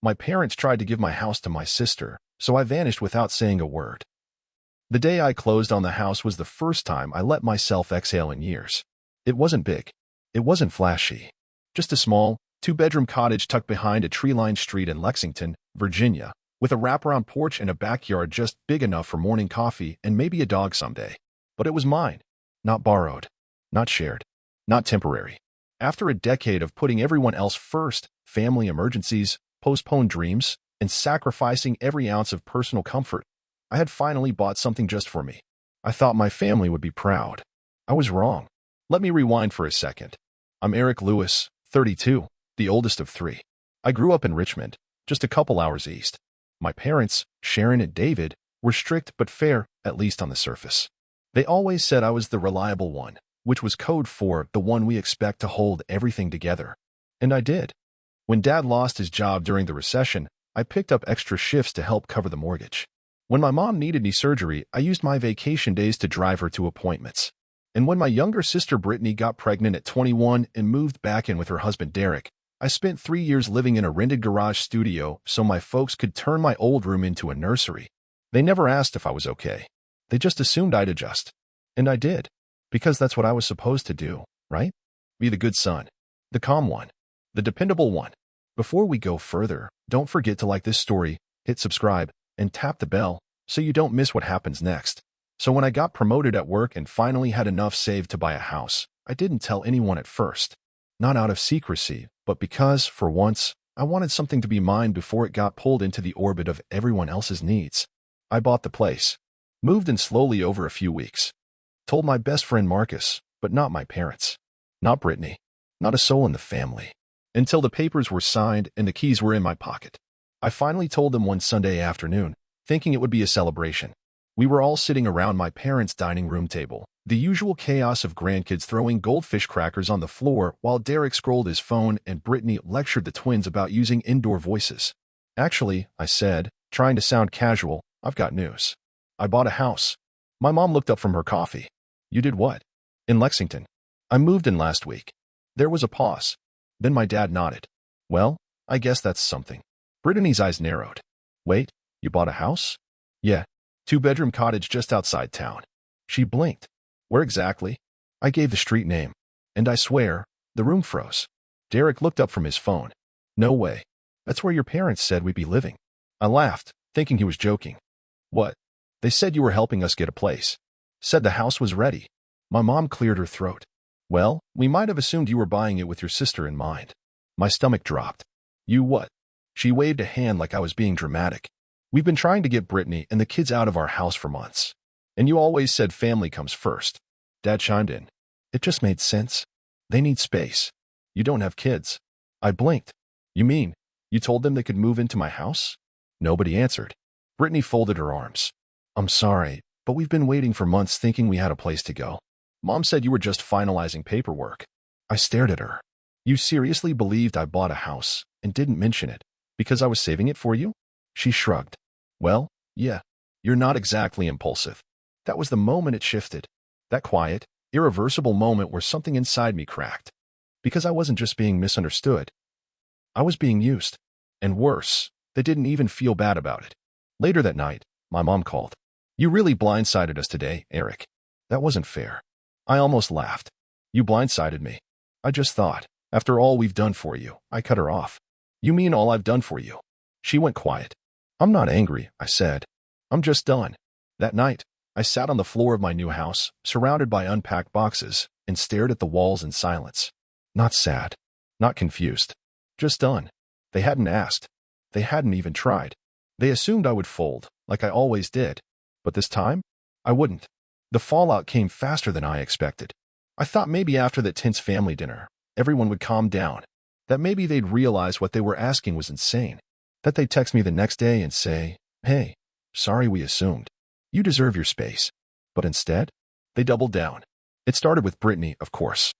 My parents tried to give my house to my sister, so I vanished without saying a word. The day I closed on the house was the first time I let myself exhale in years. It wasn't big. It wasn't flashy. Just a small, two-bedroom cottage tucked behind a tree-lined street in Lexington, Virginia, with a wraparound porch and a backyard just big enough for morning coffee and maybe a dog someday. But it was mine. Not borrowed. Not shared. Not temporary. After a decade of putting everyone else first, family emergencies, postponed dreams, and sacrificing every ounce of personal comfort, I had finally bought something just for me. I thought my family would be proud. I was wrong. Let me rewind for a second. I'm Eric Lewis, 32, the oldest of three. I grew up in Richmond, just a couple hours east. My parents, Sharon and David, were strict but fair, at least on the surface. They always said I was the reliable one, which was code for the one we expect to hold everything together. And I did. When Dad lost his job during the recession, I picked up extra shifts to help cover the mortgage. When my mom needed knee surgery, I used my vacation days to drive her to appointments. And when my younger sister Brittany got pregnant at 21 and moved back in with her husband Derek, I spent 3 years living in a rented garage studio so my folks could turn my old room into a nursery. They never asked if I was okay. They just assumed I'd adjust. And I did. Because that's what I was supposed to do, right? Be the good son. The calm one. The dependable one. Before we go further, don't forget to like this story, hit subscribe, and tap the bell so you don't miss what happens next. So when I got promoted at work and finally had enough saved to buy a house, I didn't tell anyone at first. Not out of secrecy, but because, for once, I wanted something to be mine before it got pulled into the orbit of everyone else's needs. I bought the place. Moved in slowly over a few weeks. Told my best friend Marcus, but not my parents. Not Brittany. Not a soul in the family. Until the papers were signed and the keys were in my pocket. I finally told them one Sunday afternoon, thinking it would be a celebration. We were all sitting around my parents' dining room table, the usual chaos of grandkids throwing goldfish crackers on the floor while Derek scrolled his phone and Brittany lectured the twins about using indoor voices. Actually, I said, trying to sound casual, I've got news. I bought a house. My mom looked up from her coffee. You did what? In Lexington. I moved in last week. There was a pause. Then my dad nodded. Well, I guess that's something. Brittany's eyes narrowed. Wait, you bought a house? Yeah, two-bedroom cottage just outside town. She blinked. Where exactly? I gave the street name. And I swear, the room froze. Derek looked up from his phone. No way. That's where your parents said we'd be living. I laughed, thinking he was joking. What? They said you were helping us get a place. Said the house was ready. My mom cleared her throat. Well, we might have assumed you were buying it with your sister in mind. My stomach dropped. You what? She waved a hand like I was being dramatic. We've been trying to get Brittany and the kids out of our house for months. And you always said family comes first. Dad chimed in. It just made sense. They need space. You don't have kids. I blinked. You mean, you told them they could move into my house? Nobody answered. Brittany folded her arms. I'm sorry, but we've been waiting for months thinking we had a place to go. Mom said you were just finalizing paperwork. I stared at her. You seriously believed I bought a house and didn't mention it because I was saving it for you? She shrugged. Well, yeah, you're not exactly impulsive. That was the moment it shifted. That quiet, irreversible moment where something inside me cracked. Because I wasn't just being misunderstood. I was being used. And worse, they didn't even feel bad about it. Later that night, my mom called. You really blindsided us today, Eric. That wasn't fair. I almost laughed. You blindsided me. I just thought, after all we've done for you, I cut her off. You mean all I've done for you? She went quiet. I'm not angry, I said. I'm just done. That night, I sat on the floor of my new house, surrounded by unpacked boxes, and stared at the walls in silence. Not sad. Not confused. Just done. They hadn't asked. They hadn't even tried. They assumed I would fold, like I always did. But this time, I wouldn't. The fallout came faster than I expected. I thought maybe after that tense family dinner, everyone would calm down. That maybe they'd realize what they were asking was insane. That they'd text me the next day and say, hey, sorry we assumed. You deserve your space. But instead, they doubled down. It started with Brittany, of course.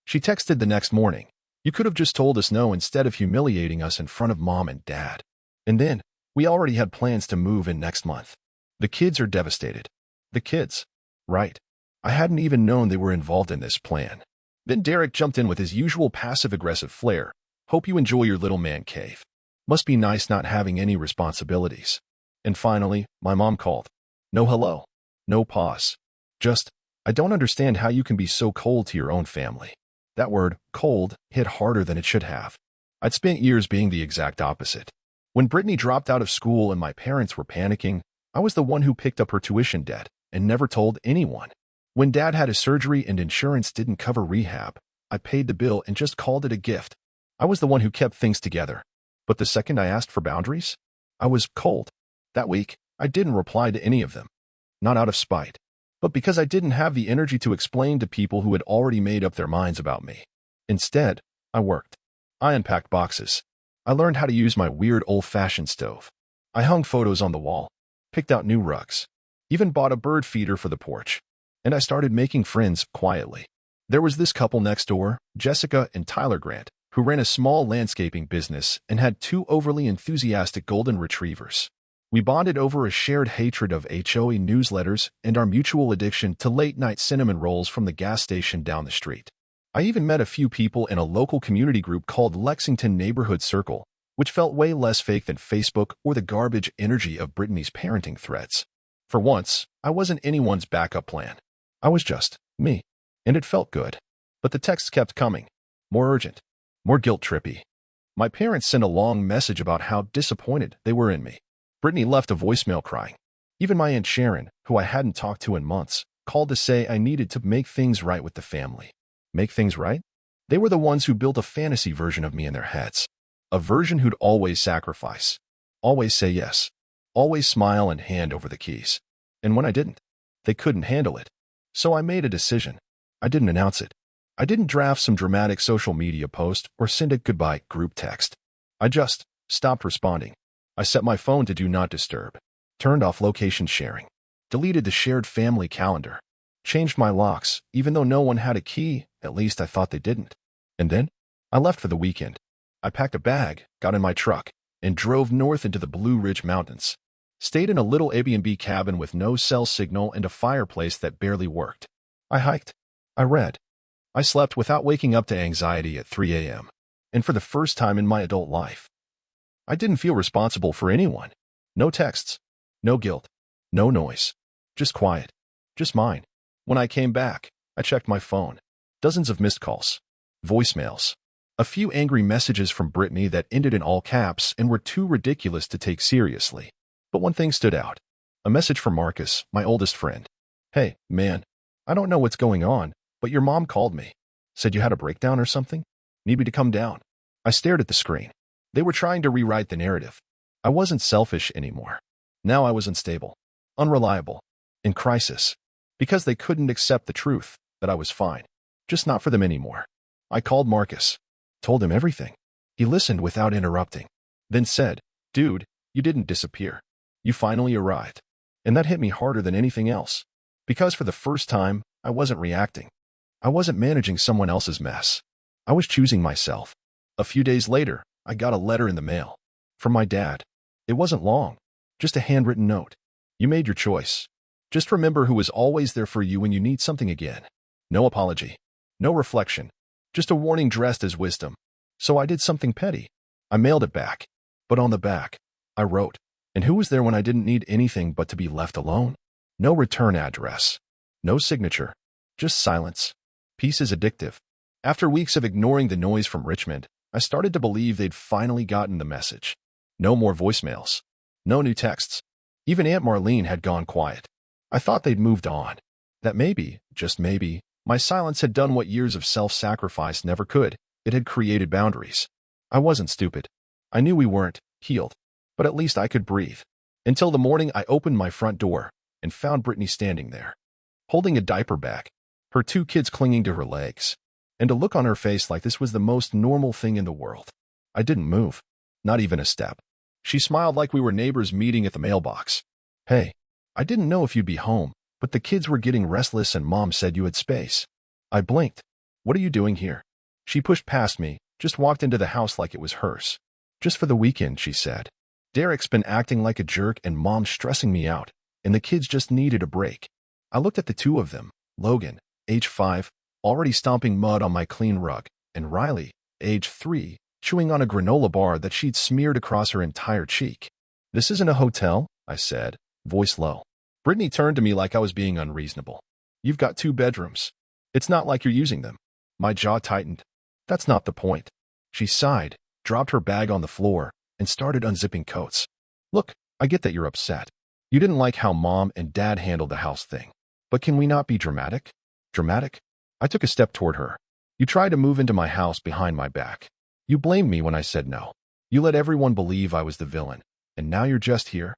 She texted the next morning. You could have just told us no instead of humiliating us in front of Mom and Dad. And then, we already had plans to move in next month. The kids are devastated. The kids. Right. I hadn't even known they were involved in this plan. Then Derek jumped in with his usual passive-aggressive flair. Hope you enjoy your little man cave. Must be nice not having any responsibilities. And finally, my mom called. No hello. No pause. Just, I don't understand how you can be so cold to your own family. That word, cold, hit harder than it should have. I'd spent years being the exact opposite. When Brittany dropped out of school and my parents were panicking, I was the one who picked up her tuition debt and never told anyone. When Dad had a surgery and insurance didn't cover rehab, I paid the bill and just called it a gift. I was the one who kept things together. But the second I asked for boundaries, I was cold. That week, I didn't reply to any of them. Not out of spite, but because I didn't have the energy to explain to people who had already made up their minds about me. Instead, I worked. I unpacked boxes. I learned how to use my weird old-fashioned stove. I hung photos on the wall, picked out new rugs, even bought a bird feeder for the porch. And I started making friends quietly. There was this couple next door, Jessica and Tyler Grant, who ran a small landscaping business and had 2 overly enthusiastic golden retrievers. We bonded over a shared hatred of HOE newsletters and our mutual addiction to late-night cinnamon rolls from the gas station down the street. I even met a few people in a local community group called Lexington Neighborhood Circle, which felt way less fake than Facebook or the garbage energy of Brittany's parenting threads. For once, I wasn't anyone's backup plan. I was just me, and it felt good. But the texts kept coming. More urgent, more guilt-trippy. My parents sent a long message about how disappointed they were in me. Brittany left a voicemail crying. Even my Aunt Sharon, who I hadn't talked to in months, called to say I needed to make things right with the family. Make things right? They were the ones who built a fantasy version of me in their heads. A version who'd always sacrifice, always say yes, always smile and hand over the keys. And when I didn't, they couldn't handle it. So I made a decision. I didn't announce it. I didn't draft some dramatic social media post or send a goodbye group text. I just stopped responding. I set my phone to do not disturb, turned off location sharing, deleted the shared family calendar, changed my locks, even though no one had a key, at least I thought they didn't. And then, I left for the weekend. I packed a bag, got in my truck, and drove north into the Blue Ridge Mountains. Stayed in a little Airbnb cabin with no cell signal and a fireplace that barely worked. I hiked. I read. I slept without waking up to anxiety at 3 a.m. And for the first time in my adult life, I didn't feel responsible for anyone. No texts, no guilt, no noise, just quiet, just mine. When I came back, I checked my phone. Dozens of missed calls, voicemails, a few angry messages from Brittany that ended in all caps and were too ridiculous to take seriously. But one thing stood out. A message from Marcus, my oldest friend. Hey, man, I don't know what's going on, but your mom called me. Said you had a breakdown or something? Need me to come down? I stared at the screen. They were trying to rewrite the narrative. I wasn't selfish anymore. Now I was unstable, unreliable, in crisis. Because they couldn't accept the truth that I was fine. Just not for them anymore. I called Marcus. Told him everything. He listened without interrupting. Then said, dude, you didn't disappear. You finally arrived. And that hit me harder than anything else. Because for the first time, I wasn't reacting. I wasn't managing someone else's mess. I was choosing myself. A few days later, I got a letter in the mail. From my dad. It wasn't long. Just a handwritten note. You made your choice. Just remember who was always there for you when you need something again. No apology. No reflection. Just a warning dressed as wisdom. So I did something petty. I mailed it back. But on the back, I wrote, and who was there when I didn't need anything but to be left alone? No return address. No signature. Just silence. Peace is addictive. After weeks of ignoring the noise from Richmond, I started to believe they'd finally gotten the message. No more voicemails. No new texts. Even Aunt Marlene had gone quiet. I thought they'd moved on. That maybe, just maybe, my silence had done what years of self-sacrifice never could. It had created boundaries. I wasn't stupid. I knew we weren't healed. But at least I could breathe. Until the morning I opened my front door and found Brittany standing there, holding a diaper bag, her 2 kids clinging to her legs, and a look on her face like this was the most normal thing in the world. I didn't move. Not even a step. She smiled like we were neighbors meeting at the mailbox. Hey, I didn't know if you'd be home, but the kids were getting restless and Mom said you had space. I blinked. What are you doing here? She pushed past me, just walked into the house like it was hers. Just for the weekend, she said. Derek's been acting like a jerk and Mom's stressing me out, and the kids just needed a break. I looked at the 2 of them, Logan, age 5, already stomping mud on my clean rug, and Riley, age 3, chewing on a granola bar that she'd smeared across her entire cheek. "This isn't a hotel," I said, voice low. Brittany turned to me like I was being unreasonable. "You've got 2 bedrooms. It's not like you're using them." My jaw tightened. "That's not the point." She sighed, dropped her bag on the floor, and started unzipping coats. "Look, I get that you're upset. You didn't like how Mom and Dad handled the house thing. But can we not be dramatic?" "Dramatic?" I took a step toward her. "You tried to move into my house behind my back. You blamed me when I said no. You let everyone believe I was the villain. And now you're just here?"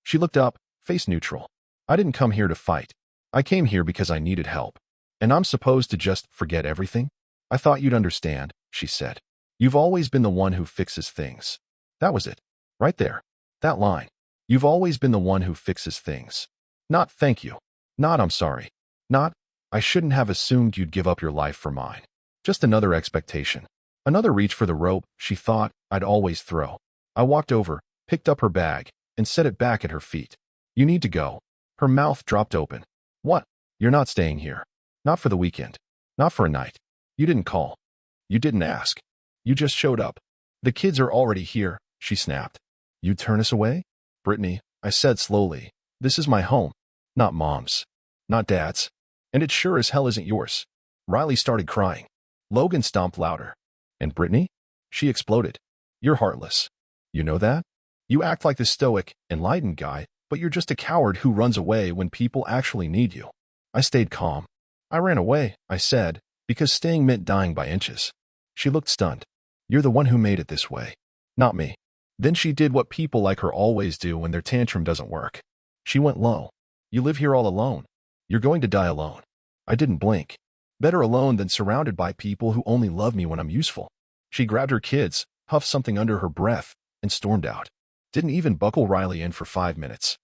She looked up, face neutral. "I didn't come here to fight. I came here because I needed help. And I'm supposed to just forget everything?" "I thought you'd understand," she said. "You've always been the one who fixes things." That was it. Right there. That line. You've always been the one who fixes things. Not "thank you." Not "I'm sorry." Not "I shouldn't have assumed you'd give up your life for mine." Just another expectation. Another reach for the rope she thought I'd always throw. I walked over, picked up her bag, and set it back at her feet. "You need to go." Her mouth dropped open. "What? You're not staying here. Not for the weekend. Not for a night. You didn't call. You didn't ask. You just showed up." "The kids are already here," she snapped. "You'd turn us away?" "Brittany," I said slowly, "this is my home. Not Mom's. Not Dad's. And it sure as hell isn't yours." Riley started crying. Logan stomped louder. "And Brittany?" She exploded. "You're heartless. You know that? You act like the stoic, enlightened guy, but you're just a coward who runs away when people actually need you." I stayed calm. "I ran away," I said, "because staying meant dying by inches." She looked stunned. "You're the one who made it this way. Not me." Then she did what people like her always do when their tantrum doesn't work. She went low. "You live here all alone. You're going to die alone." I didn't blink. Better alone than surrounded by people who only love me when I'm useful. She grabbed her kids, huffed something under her breath, and stormed out. Didn't even buckle Riley in for 5 minutes.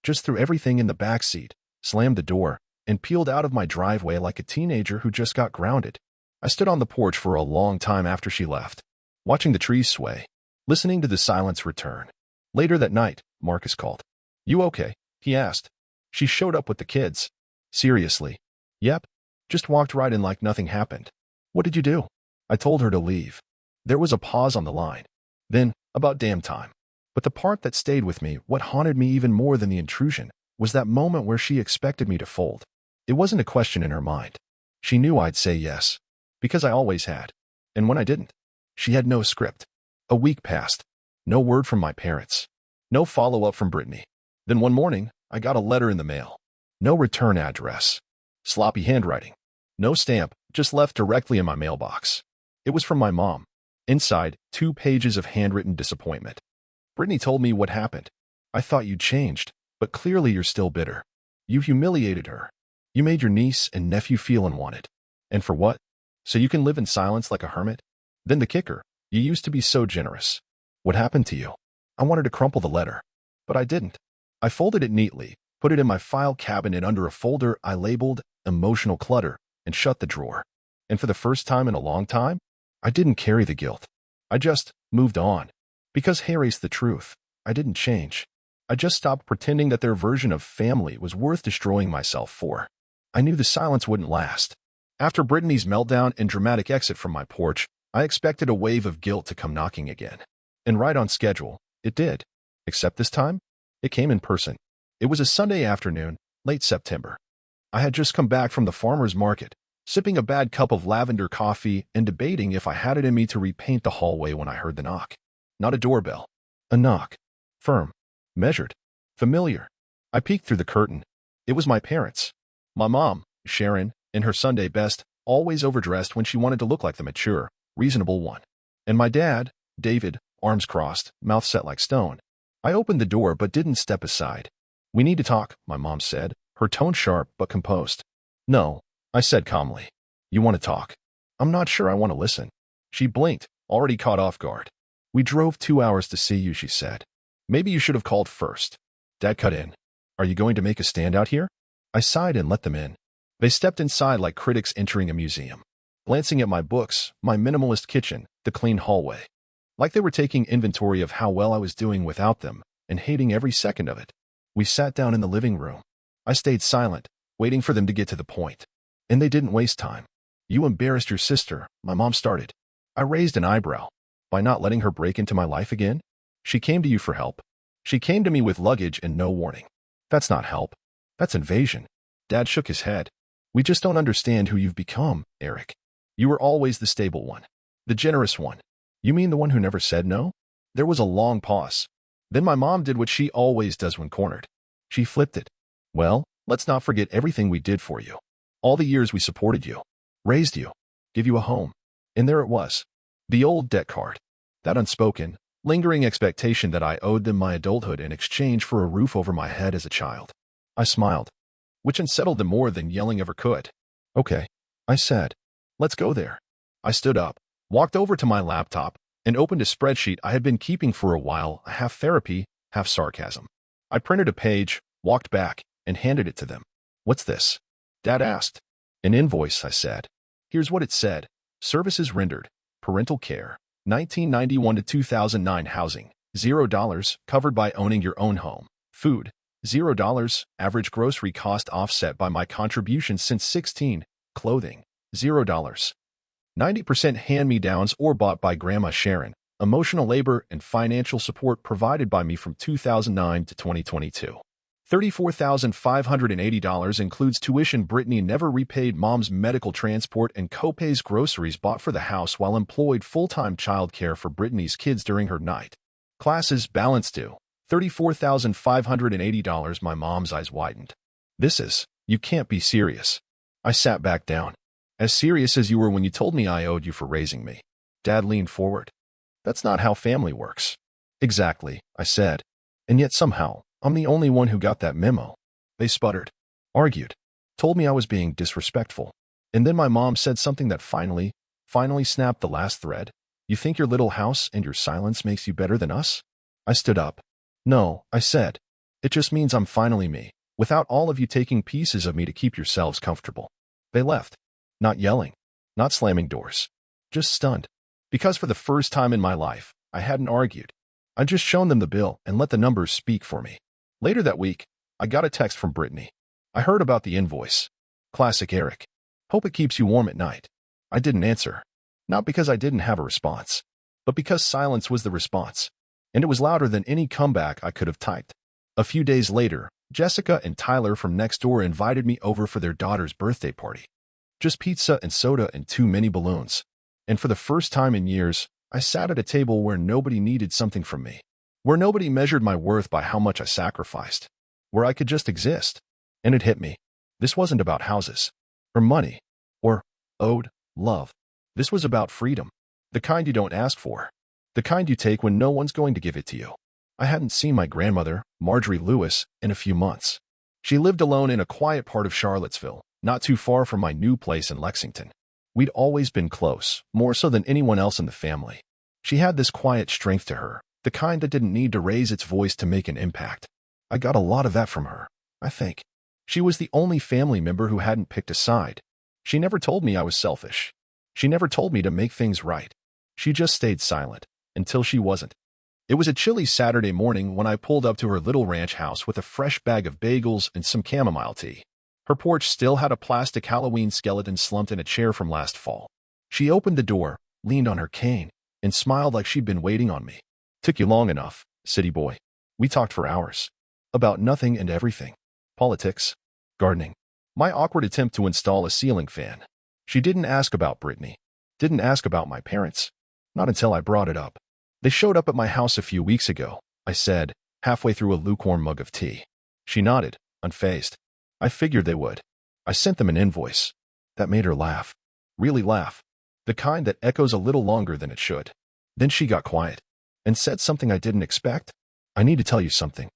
Just threw everything in the back seat, slammed the door, and peeled out of my driveway like a teenager who just got grounded. I stood on the porch for a long time after she left, watching the trees sway, listening to the silence return. Later that night, Marcus called. "You okay?" he asked. She showed up with the kids. "Seriously?" "Yep. Just walked right in like nothing happened." "What did you do?" I told her to leave. There was a pause on the line. Then, "About damn time." But the part that stayed with me, what haunted me even more than the intrusion, was that moment where she expected me to fold. It wasn't a question in her mind. She knew I'd say yes. Because I always had. And when I didn't, she had no script. A week passed. No word from my parents. No follow-up from Brittany. Then one morning, I got a letter in the mail. No return address. Sloppy handwriting. No stamp, just left directly in my mailbox. It was from my mom. Inside, 2 pages of handwritten disappointment. "Brittany told me what happened. I thought you'd changed, but clearly you're still bitter. You humiliated her. You made your niece and nephew feel unwanted. And for what? So you can live in silence like a hermit? Then the kicker, you used to be so generous. What happened to you?" I wanted to crumple the letter, but I didn't. I folded it neatly, put it in my file cabinet under a folder I labeled emotional clutter, and shut the drawer. And for the first time in a long time, I didn't carry the guilt. I just moved on. Because here's the truth. I didn't change. I just stopped pretending that their version of family was worth destroying myself for. I knew the silence wouldn't last. After Brittany's meltdown and dramatic exit from my porch, I expected a wave of guilt to come knocking again. And right on schedule, it did. Except this time, it came in person. It was a Sunday afternoon, late September. I had just come back from the farmer's market, sipping a bad cup of lavender coffee and debating if I had it in me to repaint the hallway when I heard the knock. Not a doorbell. A knock. Firm. Measured. Familiar. I peeked through the curtain. It was my parents. My mom, Sharon, in her Sunday best, always overdressed when she wanted to look like the mature, reasonable one. And my dad, David, arms crossed, mouth set like stone. I opened the door but didn't step aside. "We need to talk," my mom said, her tone sharp but composed. "No," I said calmly. "You want to talk?" "I'm not sure I want to listen." She blinked, already caught off guard. "We drove 2 hours to see you," she said. "Maybe you should have called first." Dad cut in. "Are you going to make a stand out here?" I sighed and let them in. They stepped inside like critics entering a museum, glancing at my books, my minimalist kitchen, the clean hallway. Like they were taking inventory of how well I was doing without them and hating every second of it. We sat down in the living room. I stayed silent, waiting for them to get to the point. And they didn't waste time. "You embarrassed your sister," my mom started. I raised an eyebrow. By not letting her break into my life again? She came to you for help. She came to me with luggage and no warning. That's not help. That's invasion. Dad shook his head. We just don't understand who you've become, Eric. You were always the stable one. The generous one. You mean the one who never said no? There was a long pause. Then my mom did what she always does when cornered. She flipped it. Well, let's not forget everything we did for you. All the years we supported you, raised you, give you a home. And there it was. The old debt card. That unspoken, lingering expectation that I owed them my adulthood in exchange for a roof over my head as a child. I smiled, which unsettled them more than yelling ever could. Okay, I said. Let's go there. I stood up, walked over to my laptop, and opened a spreadsheet I had been keeping for a while, half therapy, half sarcasm. I printed a page, walked back, and handed it to them. What's this? Dad asked. An invoice, I said. Here's what it said. Services rendered. Parental care. 1991 to 2009 housing. $0 covered by owning your own home. Food. $0 average grocery cost offset by my contributions since 16. Clothing. $0. 90% hand-me-downs or bought by Grandma Sharon. Emotional labor and financial support provided by me from 2009 to 2022. $34,580 includes tuition Brittany never repaid, mom's medical transport, and co-pays groceries bought for the house while employed full-time childcare for Brittany's kids during her night classes. Balance due. $34,580. My mom's eyes widened. You can't be serious. I sat back down. As serious as you were when you told me I owed you for raising me. Dad leaned forward. That's not how family works. Exactly, I said. And yet somehow, I'm the only one who got that memo. They sputtered, argued, told me I was being disrespectful. And then my mom said something that finally snapped the last thread. You think your little house and your silence makes you better than us? I stood up. No, I said. It just means I'm finally me, without all of you taking pieces of me to keep yourselves comfortable. They left. Not yelling, not slamming doors, just stunned. Because for the first time in my life, I hadn't argued. I'd just shown them the bill and let the numbers speak for me. Later that week, I got a text from Brittany. I heard about the invoice. Classic Eric. Hope it keeps you warm at night. I didn't answer. Not because I didn't have a response, but because silence was the response. And it was louder than any comeback I could have typed. A few days later, Jessica and Tyler from next door invited me over for their daughter's birthday party. Just pizza and soda and too many balloons. And for the first time in years, I sat at a table where nobody needed something from me. Where nobody measured my worth by how much I sacrificed. Where I could just exist. And it hit me. This wasn't about houses. Or money. Or owed love. This was about freedom. The kind you don't ask for. The kind you take when no one's going to give it to you. I hadn't seen my grandmother, Marjorie Lewis, in a few months. She lived alone in a quiet part of Charlottesville, not too far from my new place in Lexington. We'd always been close, more so than anyone else in the family. She had this quiet strength to her, the kind that didn't need to raise its voice to make an impact. I got a lot of that from her, I think. She was the only family member who hadn't picked a side. She never told me I was selfish. She never told me to make things right. She just stayed silent, until she wasn't. It was a chilly Saturday morning when I pulled up to her little ranch house with a fresh bag of bagels and some chamomile tea. Her porch still had a plastic Halloween skeleton slumped in a chair from last fall. She opened the door, leaned on her cane, and smiled like she'd been waiting on me. Took you long enough, city boy. We talked for hours. About nothing and everything. Politics. Gardening. My awkward attempt to install a ceiling fan. She didn't ask about Brittany. Didn't ask about my parents. Not until I brought it up. They showed up at my house a few weeks ago, I said, halfway through a lukewarm mug of tea. She nodded, unfazed. I figured they would. I sent them an invoice. That made her laugh. Really laugh. The kind that echoes a little longer than it should. Then she got quiet and said something I didn't expect. I need to tell you something.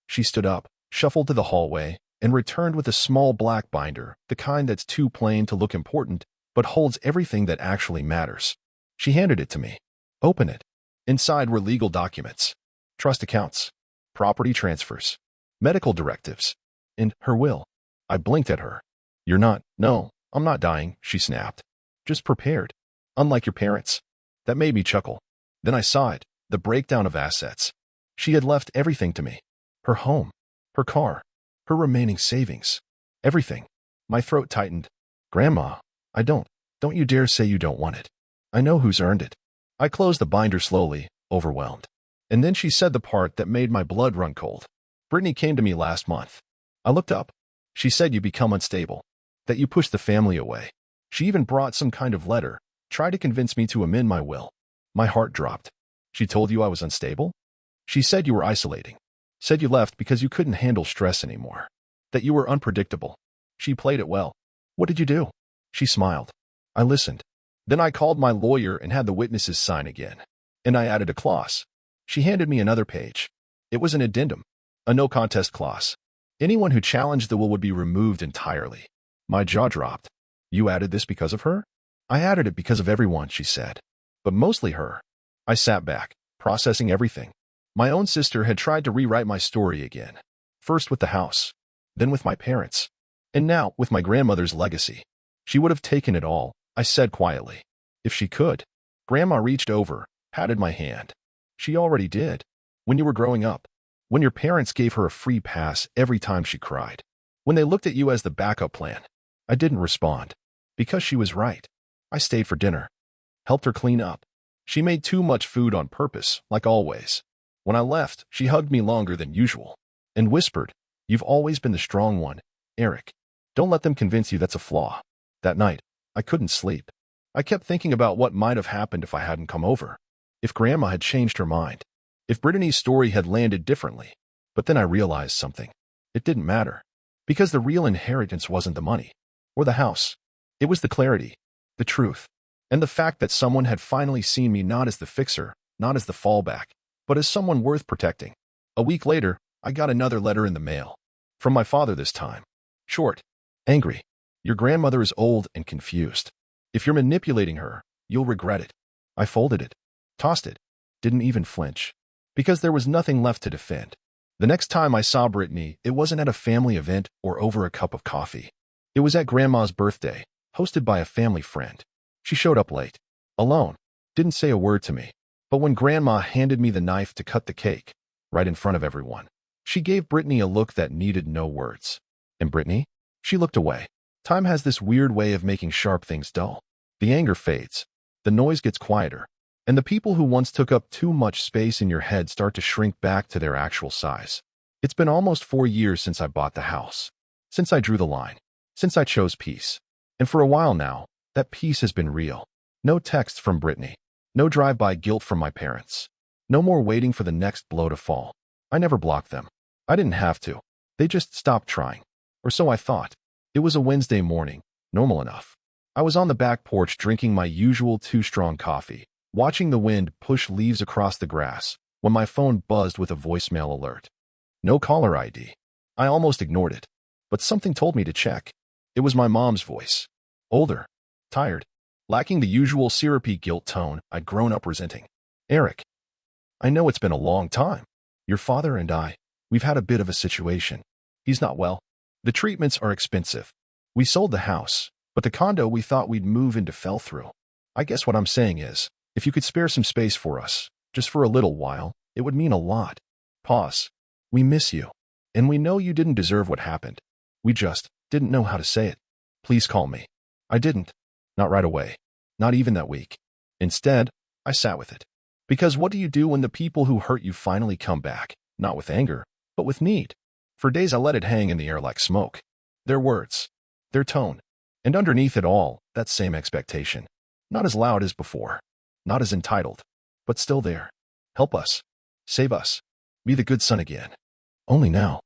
She stood up, shuffled to the hallway, and returned with a small black binder, the kind that's too plain to look important, but holds everything that actually matters. She handed it to me. Open it. Inside were legal documents, trust accounts, property transfers, medical directives, and her will. I blinked at her. No, I'm not dying, she snapped. Just prepared. Unlike your parents. That made me chuckle. Then I saw it, the breakdown of assets. She had left everything to me. Her home, her car, her remaining savings. Everything. My throat tightened. Grandma, don't you dare say you don't want it. I know who's earned it. I closed the binder slowly, overwhelmed. And then she said the part that made my blood run cold. Brittany came to me last month. I looked up. She said you become unstable, that you pushed the family away. She even brought some kind of letter, tried to convince me to amend my will. My heart dropped. She told you I was unstable? She said you were isolating. Said you left because you couldn't handle stress anymore. That you were unpredictable. She played it well. What did you do? She smiled. I listened. Then I called my lawyer and had the witnesses sign again. And I added a clause. She handed me another page. It was an addendum, a no-contest clause. Anyone who challenged the will would be removed entirely. My jaw dropped. You added this because of her? I added it because of everyone, she said. But mostly her. I sat back, processing everything. My own sister had tried to rewrite my story again. First with the house, then with my parents, and now with my grandmother's legacy. She would have taken it all, I said quietly. If she could. Grandma reached over, patted my hand. She already did. When you were growing up. When your parents gave her a free pass every time she cried. When they looked at you as the backup plan. I didn't respond. Because she was right. I stayed for dinner. Helped her clean up. She made too much food on purpose, like always. When I left, she hugged me longer than usual. And whispered, "You've always been the strong one, Eric. Don't let them convince you that's a flaw." That night, I couldn't sleep. I kept thinking about what might have happened if I hadn't come over. If Grandma had changed her mind. If Brittany's story had landed differently. But then I realized something. It didn't matter. Because the real inheritance wasn't the money. Or the house. It was the clarity. The truth. And the fact that someone had finally seen me not as the fixer, not as the fallback, but as someone worth protecting. A week later, I got another letter in the mail. From my father this time. Short. Angry. Your grandmother is old and confused. If you're manipulating her, you'll regret it. I folded it. Tossed it. Didn't even flinch. Because there was nothing left to defend. The next time I saw Brittany, it wasn't at a family event or over a cup of coffee. It was at Grandma's birthday, hosted by a family friend. She showed up late. Alone. Didn't say a word to me. But when Grandma handed me the knife to cut the cake, right in front of everyone, she gave Brittany a look that needed no words. And Brittany? She looked away. Time has this weird way of making sharp things dull. The anger fades. The noise gets quieter. And the people who once took up too much space in your head start to shrink back to their actual size. It's been almost 4 years since I bought the house. Since I drew the line. Since I chose peace. And for a while now, that peace has been real. No texts from Brittany. No drive-by guilt from my parents. No more waiting for the next blow to fall. I never blocked them. I didn't have to. They just stopped trying. Or so I thought. It was a Wednesday morning. Normal enough. I was on the back porch drinking my usual too-strong coffee, watching the wind push leaves across the grass, when my phone buzzed with a voicemail alert. No caller ID. I almost ignored it. But something told me to check. It was my mom's voice. Older. Tired. Lacking the usual syrupy guilt tone I'd grown up resenting. Eric. I know it's been a long time. Your father and we've had a bit of a situation. He's not well. The treatments are expensive. We sold the house, but the condo we thought we'd move into fell through. I guess what I'm saying is, if you could spare some space for us, just for a little while, it would mean a lot. Pause. We miss you. And we know you didn't deserve what happened. We just didn't know how to say it. Please call me. I didn't. Not right away. Not even that week. Instead, I sat with it. Because what do you do when the people who hurt you finally come back? Not with anger, but with need. For days I let it hang in the air like smoke. Their words. Their tone. And underneath it all, that same expectation. Not as loud as before. Not as entitled. But still there. Help us. Save us. Be the good son again. Only now.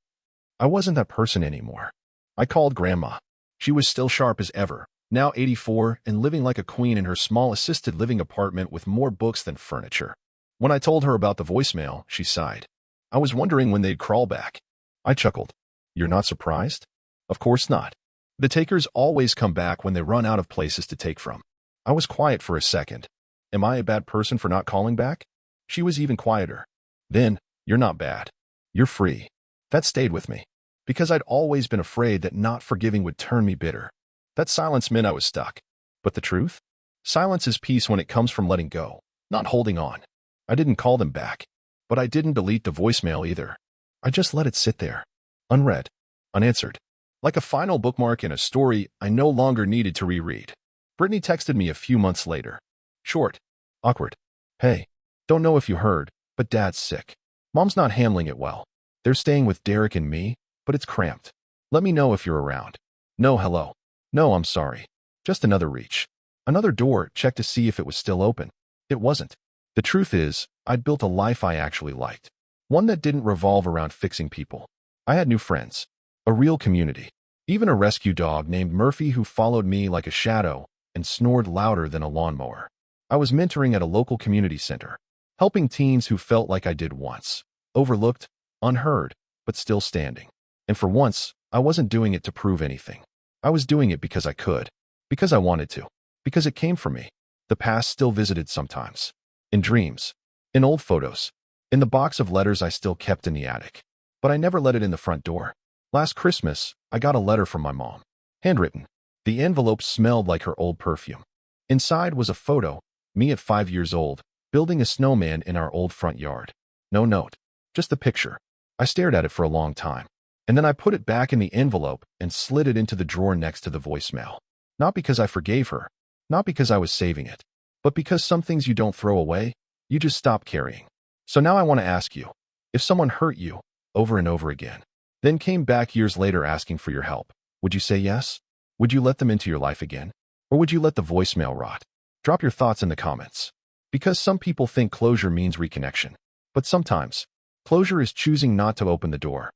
I wasn't that person anymore. I called Grandma. She was still sharp as ever, now 84 and living like a queen in her small assisted living apartment with more books than furniture. When I told her about the voicemail, she sighed. I was wondering when they'd crawl back. I chuckled. You're not surprised? Of course not. The takers always come back when they run out of places to take from. I was quiet for a second. Am I a bad person for not calling back? She was even quieter. Then, you're not bad. You're free. That stayed with me. Because I'd always been afraid that not forgiving would turn me bitter. That silence meant I was stuck. But the truth? Silence is peace when it comes from letting go, not holding on. I didn't call them back. But I didn't delete the voicemail either. I just let it sit there. Unread. Unanswered. Like a final bookmark in a story I no longer needed to reread. Brittany texted me a few months later. Short. Awkward. Hey, don't know if you heard, but Dad's sick. Mom's not handling it well. They're staying with Derek and me, but it's cramped. Let me know if you're around. No, hello. No, I'm sorry. Just another reach. Another door, check to see if it was still open. It wasn't. The truth is, I'd built a life I actually liked. One that didn't revolve around fixing people. I had new friends. A real community. Even a rescue dog named Murphy who followed me like a shadow and snored louder than a lawnmower. I was mentoring at a local community center, helping teens who felt like I did once. Overlooked, unheard, but still standing. And for once, I wasn't doing it to prove anything. I was doing it because I could. Because I wanted to. Because it came from me. The past still visited sometimes. In dreams. In old photos. In the box of letters I still kept in the attic. But I never let it in the front door. Last Christmas, I got a letter from my mom. Handwritten. The envelope smelled like her old perfume. Inside was a photo, me at 5 years old, building a snowman in our old front yard. No note. Just the picture. I stared at it for a long time. And then I put it back in the envelope and slid it into the drawer next to the voicemail. Not because I forgave her. Not because I was saving it. But because some things you don't throw away, you just stop carrying. So now I want to ask you, if someone hurt you over and over again, then came back years later asking for your help, would you say yes? Would you let them into your life again? Or would you let the voicemail rot? Drop your thoughts in the comments. Because some people think closure means reconnection. But sometimes, closure is choosing not to open the door.